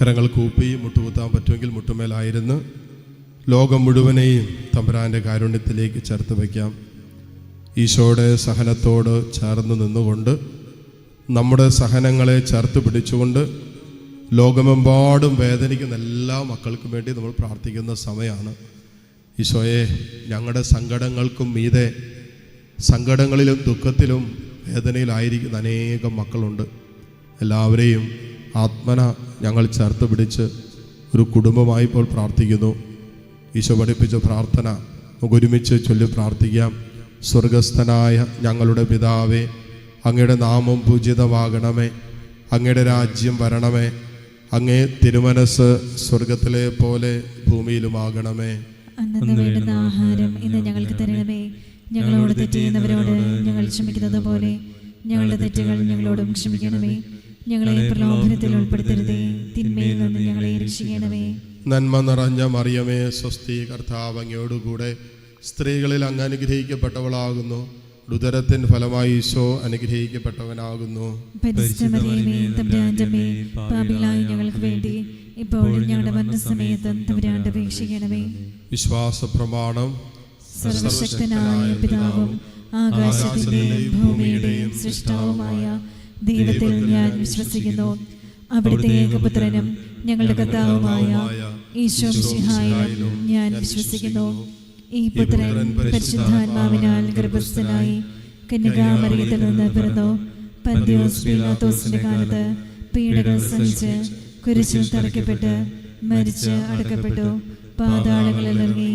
കരങ്ങൾ കൂപ്പി മുട്ടുകുത്താൻ പറ്റുമെങ്കിൽ മുട്ടുമേലായിരുന്നു ലോകം മുഴുവനെയും തമ്പുരാൻ്റെ കാരുണ്യത്തിലേക്ക് ചേർത്ത് വയ്ക്കാം. ഈശോയുടെ സഹനത്തോട് ചേർന്ന് നിന്നുകൊണ്ട് നമ്മുടെ സഹനങ്ങളെ ചേർത്ത് പിടിച്ചുകൊണ്ട് ലോകമെമ്പാടും വേദനിക്കുന്ന എല്ലാ മക്കൾക്കും വേണ്ടി നമ്മൾ പ്രാർത്ഥിക്കുന്ന സമയമാണ്. ഈശോയെ, ഞങ്ങളുടെ സങ്കടങ്ങൾക്കും മീതെ സങ്കടങ്ങളിലും ദുഃഖത്തിലും വേദനയിലായിരിക്കുന്ന അനേകം മക്കളുണ്ട്. എല്ലാവരെയും ആത്മന ഞങ്ങൾ ചേർത്ത് പിടിച്ച് ഒരു കുടുംബമായി ഇപ്പോൾ പ്രാർത്ഥിക്കുന്നു. ഈശോ പഠിപ്പിച്ച പ്രാർത്ഥന നമുക്ക് ഒരുമിച്ച് ചൊല്ലി പ്രാർത്ഥിക്കാം. സ്വർഗസ്ഥനായ ഞങ്ങളുടെ പിതാവേ, അങ്ങയുടെ നാമം പൂജിതമാകണമേ, അങ്ങയുടെ രാജ്യം വരണമേ, അങ്ങേ തിരുമനസ് സ്വർഗത്തിലെ പോലെ ഭൂമിയിലുമാകണമേ. അന്നു വേണ്ടുന്ന ആഹാരം ഇന്ന് ഞങ്ങൾക്ക് തരണമേ. ഞങ്ങളോട് തെറ്റ് ചെയ്യുന്നവരോട് ഞങ്ങൾ ക്ഷമിക്കുന്നത് പോലെ ഞങ്ങളുടെ തെറ്റുകൾ ഞങ്ങളോടും ക്ഷമിക്കണമേ. ഞങ്ങളെ പ്രലോഭനത്തിൽ ഉൾപ്പെടുത്തരുതേ, തിന്മയിൽ നിന്ന് ഞങ്ങളെ രക്ഷിക്കണമേ. നന്മ നിറഞ്ഞ മറിയമേ, സ്വസ്തി, കർത്താവ് അങ്ങയോടുകൂടെ സ്ത്രീകളിൽ അങ്ങ് അനുഗ്രഹിക്കപ്പെട്ടവളാകുന്നു. ഉദരത്തിൻ ഫലമായി ഈശോ അനുഗ്രഹിക്കപ്പെട്ടവനാകുന്നു. പാപികളായ ഞങ്ങൾക്ക് വേണ്ടി ഇപ്പോഴും ഞങ്ങളുടെ മരണസമയത്തും തമ്പുരാനോട് അപേക്ഷിക്കണമേ. വിശ്വാസ പ്രമാണം. സർവശക്തനായ പിതാവും ആകാശത്തിന്റെയും ഭൂമിയുടെയും സൃഷ്ടാവുമായ ദൈവത്തിൽ ഞാൻ വിശ്വസിക്കുന്നു. അവിടുത്തെ ഏകപുത്രനും ഞങ്ങളുടെ കർത്താവുമായ ഈശോ മിശിഹായിലും ഞാൻ വിശ്വസിക്കുന്നു. ഈ പുത്രൻ പരിശുദ്ധാത്മാവിനാൽ ഗർഭസ്ഥനായി കന്യകാമറിയത്തിൽ നിന്ന് പിറന്നു. പന്തിയോസ് പീലാത്തോസിന്റെ കാലത്ത് പീഡകൾ സഹിച്ച് കുരിശിൽ തറയ്ക്കപ്പെട്ട് മരിച്ച് അടക്കപ്പെട്ടു. പാതാളങ്ങളിൽ ഇറങ്ങി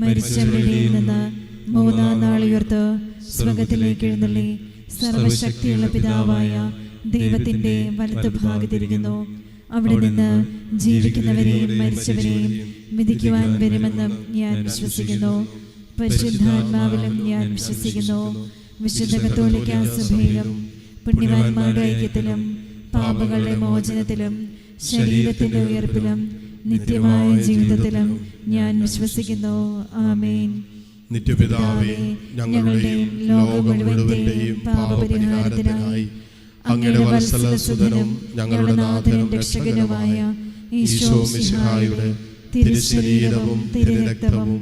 മരിച്ചവരുടെ നിന്ന് മൂന്നാം നാൾ ഉയർത്ത് സ്വർഗ്ഗത്തിലേക്ക് എഴുന്നള്ളി സർവശക്തിയുള്ള പിതാവായ ദൈവത്തിന്റെ വലത്തുഭാഗത്തിരിക്കുന്നു. അവിടെ നിന്ന് ജീവിക്കുന്നവരെയും മരിച്ചവരെയും വിധിക്കുവാൻ വരുമെന്നും ഞാൻ വിശ്വസിക്കുന്നു. പരിശുദ്ധാത്മാവിലും ഞാൻ വിശ്വസിക്കുന്നു. വിശുദ്ധ കത്തോലിക്കാ സഭയിലും പുണ്യവാന്മാരുടെ ഐക്യത്തിലും പാപങ്ങളുടെ മോചനത്തിലും ശരീരത്തിന്റെ ഉയർപ്പിലും നിത്യമായ ജീവിതത്തിലും ഞാൻ വിശ്വസിക്കുന്നു. ആമേൻ. നിത്യപിതാവേ, ഞങ്ങളുടെയും ലോകം മുഴുവന്റെയും പാപപരിഹാരത്തിനായി അങ്ങയുടെ വത്സലസുതനും ഞങ്ങളുടെ നാഥനും രക്ഷകനുമായ ഈശോ മിശിഹായുടെ തിരുശരീരവും തിരുരക്തവും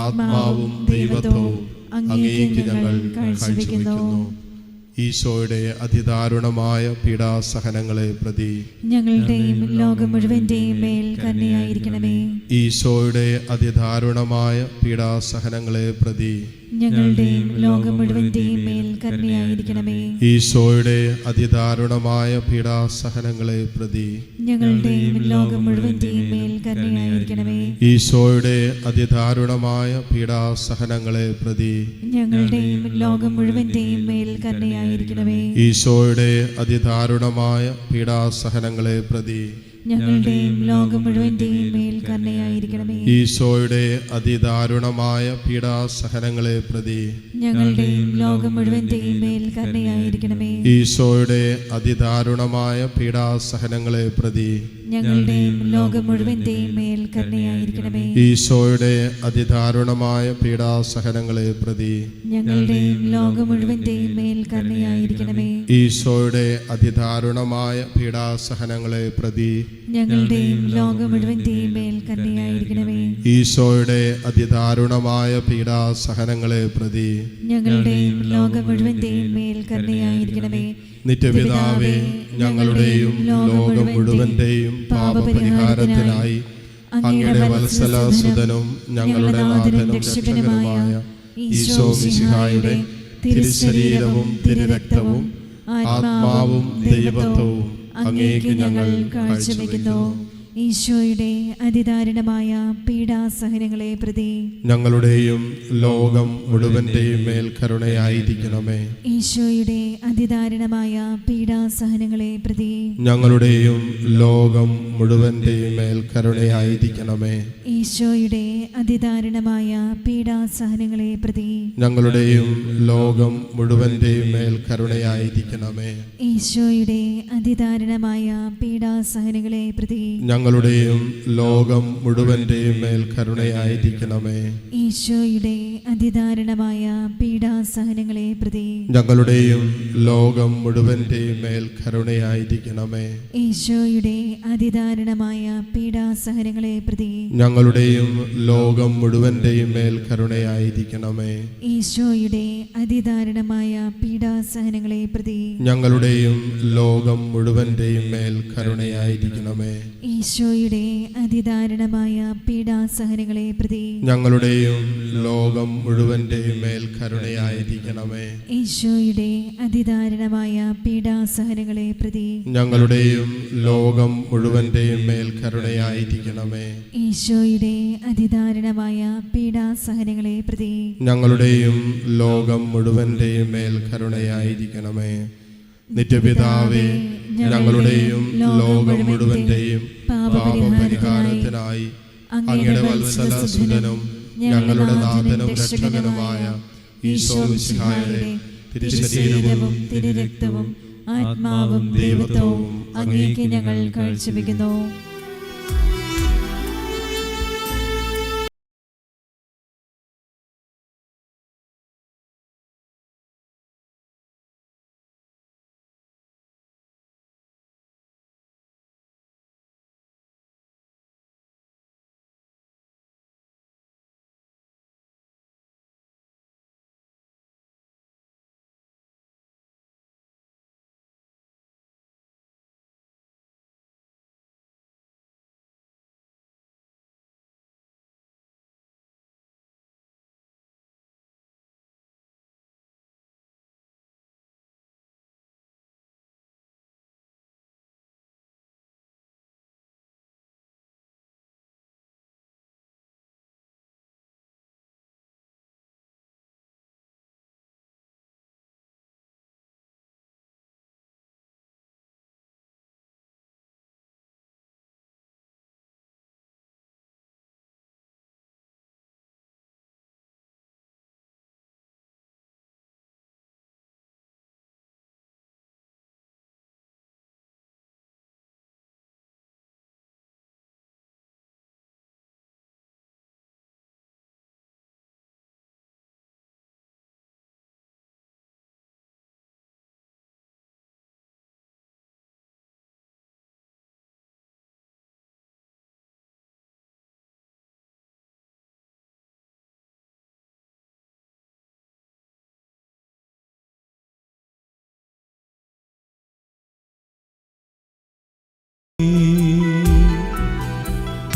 ആത്മാവും ദൈവത്വവും അങ്ങേക്ക് ഞങ്ങൾ കാഴ്ചവെക്കുന്നു. ഈശോയുടെ അതിദാരുണമായ പീഡാസഹനങ്ങളെ പ്രതി ഞങ്ങളുടെയും ലോകം മുഴുവന്റെയും മേൽ കരുണയായിരിക്കണമേ. ഈശോയുടെ അതിദാരുണമായ പീഡാസഹനങ്ങളെ പ്രതി ഞങ്ങളുടെയും ലോകം മുഴുവന്റെയും മേൽ കരുണയായിരിക്കണമേ. ഈശോയുടെ അതിദാരുണമായ പീഡാസഹനങ്ങളെ പ്രതി ഞങ്ങളുടെയും ലോകം മുഴുവന്റെയും മേൽ കരുണയായിരിക്കണമേ. ഈശോയുടെ അതിദാരുണമായ പീഡാസഹനങ്ങളെ പ്രതി ഞങ്ങളുടെയും ലോകം മുഴുവന്റെയും മേൽ കരുണയായിരിക്കണമേ. ഈശോയുടെ അതിദാരുണമായ പീഡാസഹനങ്ങളെ പ്രതി ഞങ്ങളുടെയും ലോകം മുഴുവന്റെയും മേൽ കരുണയായിരിക്കണമേ. ഈശോയുടെ അതിദാരുണമായ പീഡാസഹനങ്ങളെ പ്രതി ഞങ്ങളുടെയും ലോകം മുഴുവന്റെയും മേൽ കരുണയായിരിക്കണമേ. ഈശോയുടെ അതിദാരുണമായ പീഡാസഹനങ്ങളെ പ്രതി ഞങ്ങളുടെയും ലോകം മുഴുവന്റെയും മേൽ കരുണയായിരിക്കണമേ. ഈശോയുടെ അതിദാരുണമായ പീഡാസഹനങ്ങളെ പ്രതി ഞങ്ങളുടെയും ലോകം മുഴുവന്റെയും മേൽ കരുണയായിരിക്കണമേ. ഈശോയുടെ അതിദാരുണമായ പീഡാസഹനങ്ങളെ പ്രതി ഞങ്ങളുടെയും ലോകം മുഴുവന്റെയും മേൽ കരുണയായിരിക്കണമേ. ഈശോയുടെ അതിദാരുണമായ പീഡാസഹനങ്ങളെ പ്രതി ഞങ്ങളുടെയും ലോകം മുഴുവന്റെയും മേൽ കരുണയായിരിക്കണമേ. നിത്യപിതാവേ, ഞങ്ങളുടെയും ലോകം മുഴുവന്റെയും പാപപരിഹാരത്തിനായി അങ്ങയുടെ വത്സലസുതനും ഞങ്ങളുടെ നാഥനും രക്ഷകനുമായ ഈശോ മിശിഹായുടെ തിരുശരീരവും തിരുരക്തവും ആത്മാവും ദൈവത്വവും അങ്ങേക്ക് ഞങ്ങൾ കാഴ്ചവെക്കുന്നു. ഈശോയുടെ അതിദാരുണമായ പീഡാസഹനങ്ങളെ പ്രതി ഞങ്ങളുടെയും ലോകം മുഴുവന്റെയും മേൽ കരുണയായിരിക്കണമേ. ഈശോയുടെ അതിദാരുണമായ പീഡാസഹനങ്ങളെ പ്രതി ഞങ്ങളുടെയും ലോകം മുഴുവന്റെയും മേൽ കരുണയായിരിക്കണമേ. ഈശോയുടെ അതിദാരുണമായ പീഡാസഹനങ്ങളെ പ്രതി ഞങ്ങളുടെയും ലോകം മുഴുവന്റെയും മേൽ കരുണയായിരിക്കണമേ. ഈശോയുടെ അതിദാരുണമായ പീഡാസഹനങ്ങളെ പ്രതി ഞങ്ങളുടെയും ലോകം മുഴുവന്റെയും മേൽ കരുണയായിരിക്കണമേ. ഈശോയുടെ അതിദാരുണമായ പീഡാസഹനങ്ങളെ പ്രതി ഞങ്ങളുടെയും ലോകം മുഴുവന്റെയും മേൽ കരുണയായിരിക്കണമേ. ഈശോയുടെ അതിദാരുണമായ പീഡാസഹനങ്ങളെ പ്രതി ഞങ്ങളുടെയും ലോകം മുഴുവന്റെയും മേൽ കരുണയായിരിക്കണമേ. ഈശോയുടെ അതിദാരുണമായ പീഡാസഹനങ്ങളെ പ്രതി ഞങ്ങളുടെയും ലോകം മുഴുവന്റെയും മേൽ കരുണയായിരിക്കണമേ. ഈശോയുടെ അതിദാരുണമായ പീഡാസഹനങ്ങളെ പ്രതി ഞങ്ങളുടെയും ലോകം മുഴുവന്റെയും മേൽ കരുണയായിരിക്കണമേ. ഈശോയുടെ അതിദാരുണമായ പീഡാസഹനങ്ങളെ പ്രതി ഞങ്ങളുടെയും ലോകം മുഴുവന്റെയും മേൽ കരുണയായിരിക്കണമേ. ഈശോയുടെ അതിദാരുണമായ പീഡാസഹനങ്ങളെ പ്രതി ഞങ്ങളുടെയും ലോകം മുഴുവന്റെയും മേൽ കരുണയായിരിക്കണമേ. നിത്യപിതാവേ, ഞങ്ങളുടെയും ലോകം മുഴുവന്റെയും പാപപരിഹാരത്തിനായി അങ്ങയുടെ വത്സലസുതനും ഞങ്ങളുടെ നാഥനും രക്ഷകനുമായ ഈശോ മിശിഹായുടെ തിരുശരീരവും തിരുരക്തവും ആത്മാവും ദൈവത്വവും അങ്ങേക്ക് ഞങ്ങൾ കാഴ്ചവെക്കുന്നു.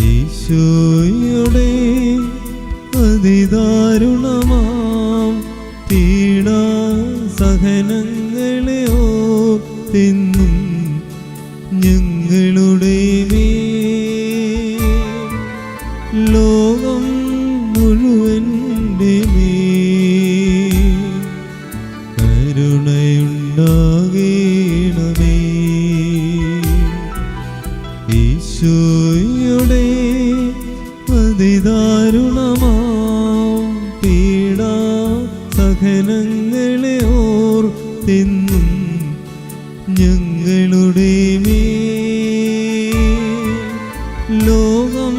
ഈശോയുടെ അതിദാരുണമാം പീഡാസഹനങ്ങളെ ഓർത്തെന്നും ഞങ്ങളുടെ മേൽ ലോകം മുഴുവന്റെ മേൽ കരുണയുണ്ടാകണമേ. ഈശോയുടെ അതിദാരുണമാം പീഡാസഹനങ്ങളെ ഓർത്തെന്നും ഞങ്ങളുടെ മേൽ ലോകം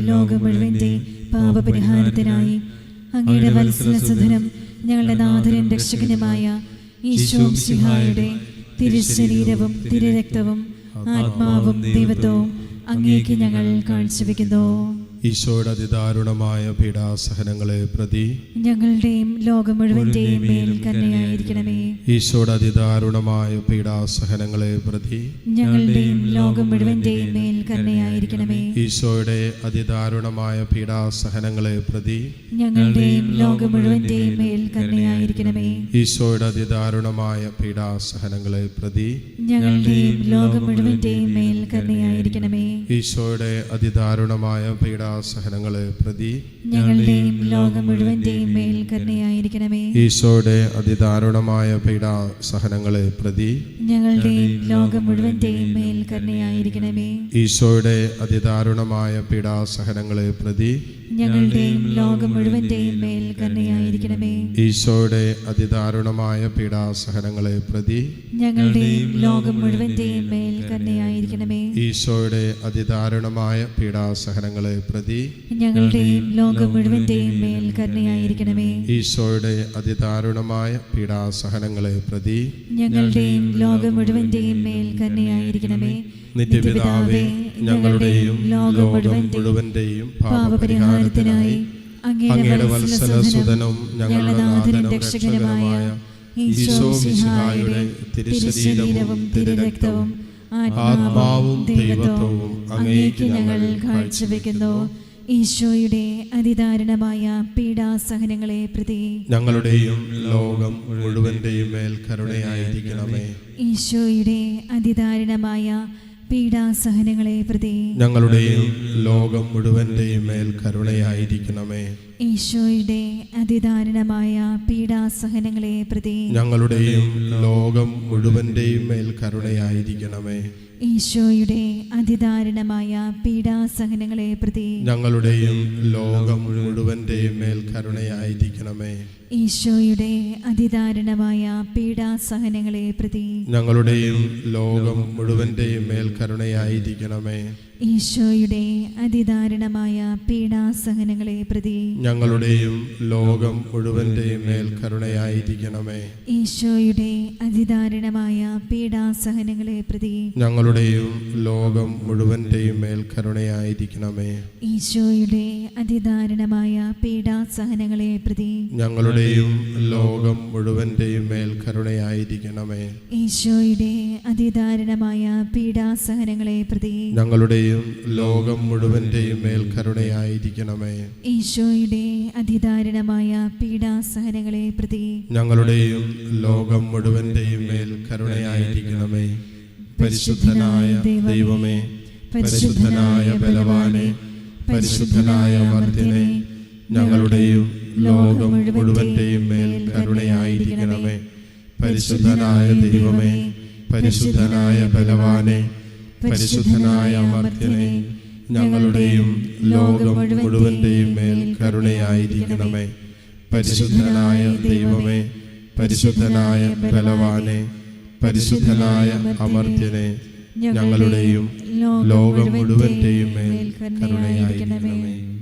ലോകം മുഴുവന്റെ പാപപരിഹാരത്തിനായി അങ്ങയുടെ വത്സലസുധനം ഞങ്ങളുടെ നാഥനും രക്ഷകനുമായ ഈശോ മിശിഹായുടെ തിരുശരീരവും തിരുരക്തവും ആത്മാവും ദൈവത്വവും അങ്ങേക്ക് ഞങ്ങൾ കാഴ്ചവെക്കുന്നു. ഈശോയുടെ അതിദാരുണമായ പീഡാസഹനങ്ങളെ പ്രതി ഞങ്ങളുടെയും ലോകം മുഴുവന്റെയും മേൽ കരുണയായിരിക്കണമേ. ഈശോയുടെ അതിദാരുണമായ പീഡാസഹനങ്ങളെ പ്രതി ഞങ്ങളുടെയും ലോകം മുഴുവന്റെയും മേൽ കരുണയായിരിക്കണമേ. ഈശോയുടെ അതിദാരുണമായ പീഡാസഹനങ്ങളെ പ്രതി ഞങ്ങളുടെയും ലോകം മുഴുവന്റെയും മേൽ കരുണയായിരിക്കണമേ. ഈശോയുടെ അതിദാരുണമായ പീഡാസഹനങ്ങളെ പ്രതി ഞങ്ങളുടെയും ലോകം മുഴുവന്റെയും മേൽ കരുണയായിരിക്കണമേ. ഈശോയുടെ അതിദാരുണമായ പീഡാസഹനങ്ങളെ പ്രതി ഞങ്ങളുടെയും ലോകം മുഴുവന്റെയും മേൽ കരുണയായിരിക്കണമേ. ഈശോയുടെ അതിദാരുണമായ പീഡാസഹനങ്ങളെ പ്രതി ഞങ്ങളുടെയും ലോകം മുഴുവന്റെയും മേൽ കരുണയായിരിക്കണമേ. ഈശോയുടെ അതിദാരുണമായ പീഡാസഹനങ്ങളെ പ്രതി ഞങ്ങളുടെയും ലോകം മുഴുവന്റെയും മേൽ കരുണയായിരിക്കണമേ. ഈശോയുടെ അതിദാരുണമായ പീഡാസഹനങ്ങളെ പ്രതി ഞങ്ങളുടെയും ലോകം മുഴുവന്റെയും മേൽ കരുണയായിരിക്കണമേ. ഈശോയുടെ അതിദാരുണമായ പീഡാസഹനങ്ങളെ പ്രതി ഞങ്ങളുടെയും ലോകം മുഴുവന്റെയും മേൽ കരുണയായിരിക്കണമേ. ഈശോയുടെ അതിദാരുണമായ പീഡാസഹനങ്ങളെ പ്രതി ഞങ്ങളുടെയും ലോകം മുഴുവന്റെയും മേൽ കരുണയായിരിക്കണമേ. നിത്യപിതാവേ, ഞങ്ങളുടെയും ലോകം മുഴുവന്റെയും പാപപരിഹാരത്തിനായി അങ്ങയുടെ വത്സലസുതനും ഞങ്ങളുടെ നാഥനും രക്ഷകനുമായ ഈശോ മിശിഹായുടെ തിരുശരീരവും തിരുരക്തവും ആത്മാവും ദൈവത്വവും അങ്ങേക്ക് ഞങ്ങൾ കാഴ്ചവെക്കുന്നു. ഈശോയുടെ അതിദാരുണമായ പീഡാസഹനങ്ങളെ പ്രതി ഞങ്ങളുടെയും ലോകം മുഴുവന്റെയും മേൽ കരുണയായിരിക്കണമേ. ഈശോയുടെ അതിദാരുണമായ പീഡാസഹനങ്ങളെ പ്രതി ഞങ്ങളുടെയും ലോകം മുഴുവന്റെയും മേൽ കരുണയായിരിക്കണമേ. ഈശോയുടെ അതിദാരുണമായ പീഡാസഹനങ്ങളെ പ്രതി ഞങ്ങളുടെയും ലോകം മുഴുവന്റെയും മേൽ കരുണയായിരിക്കണമേ. ഈശോയുടെ അതിദാരുണമായ പീഡാസഹനങ്ങളെ പ്രതി ഞങ്ങളുടെയും ലോകം മുഴുവന്റെയും മേൽ കരുണയായിരിക്കണമേ. ഈശോയുടെ അതിദാരുണമായ പീഡാസഹനങ്ങളെ പ്രതി ഞങ്ങളുടെയും ലോകം മുഴുവന്റെയും മേൽ കരുണയായിരിക്കണമേ. ഈശോയുടെ അതിദാരുണമായ പീഡാസഹനങ്ങളെ പ്രതി ഞങ്ങളുടെയും ലോകം മുഴുവന്റെയും മേൽ കരുണയായിരിക്കണമേ. ഈശോയുടെ അതിദാരുണമായ പീഡാസഹനങ്ങളെ പ്രതി ഞങ്ങളുടെയും ലോകം മുഴുവന്റെയും മേൽ കരുണയായിരിക്കണമേ. ഈശോയുടെ അതിദാരുണമായ പീഡാസഹനങ്ങളെ പ്രതി ഞങ്ങളുടെയും ലോകം മുഴുവന്റെയും മേൽ കരുണയായിരിക്കണമേ. ഈശോയുടെ അതിദാരുണമായ പീഡാസഹനങ്ങളെ പ്രതി ഞങ്ങളുടെയും ലോകം മുഴുവന്റെയും മേൽ കരുണയായിരിക്കണമേ. ഈശോയുടെ അതിദാരുണമായ പീഡാസഹനങ്ങളെ പ്രതി ഞങ്ങളുടെയും ലോകം മുഴുവന്റെയും മേൽ കരുണയായിരിക്കണമേ. പരിശുദ്ധനായ ദൈവമേ, പരിശുദ്ധനായ ബലവാനെ, പരിശുദ്ധനായ അമർത്യനെ, ഞങ്ങളുടെയും ലോകം മുഴുവന്റെയും മേൽ കരുണയായിരിക്കണമേ. പരിശുദ്ധനായ ദൈവമേ, പരിശുദ്ധനായ ബലവാനെ, പരിശുദ്ധനായ അമർത്യനെ, ഞങ്ങളുടെയും ലോകം മുഴുവന്റെയും മേൽ കരുണയായിരിക്കണമേ. പരിശുദ്ധനായ ദൈവമേ, പരിശുദ്ധനായ ബലവാനെ, പരിശുദ്ധനായ അമർത്യനെ, ഞങ്ങളുടെയും ലോകം മുഴുവന്റെയും മേൽ കരുണയായിരിക്കണമേ.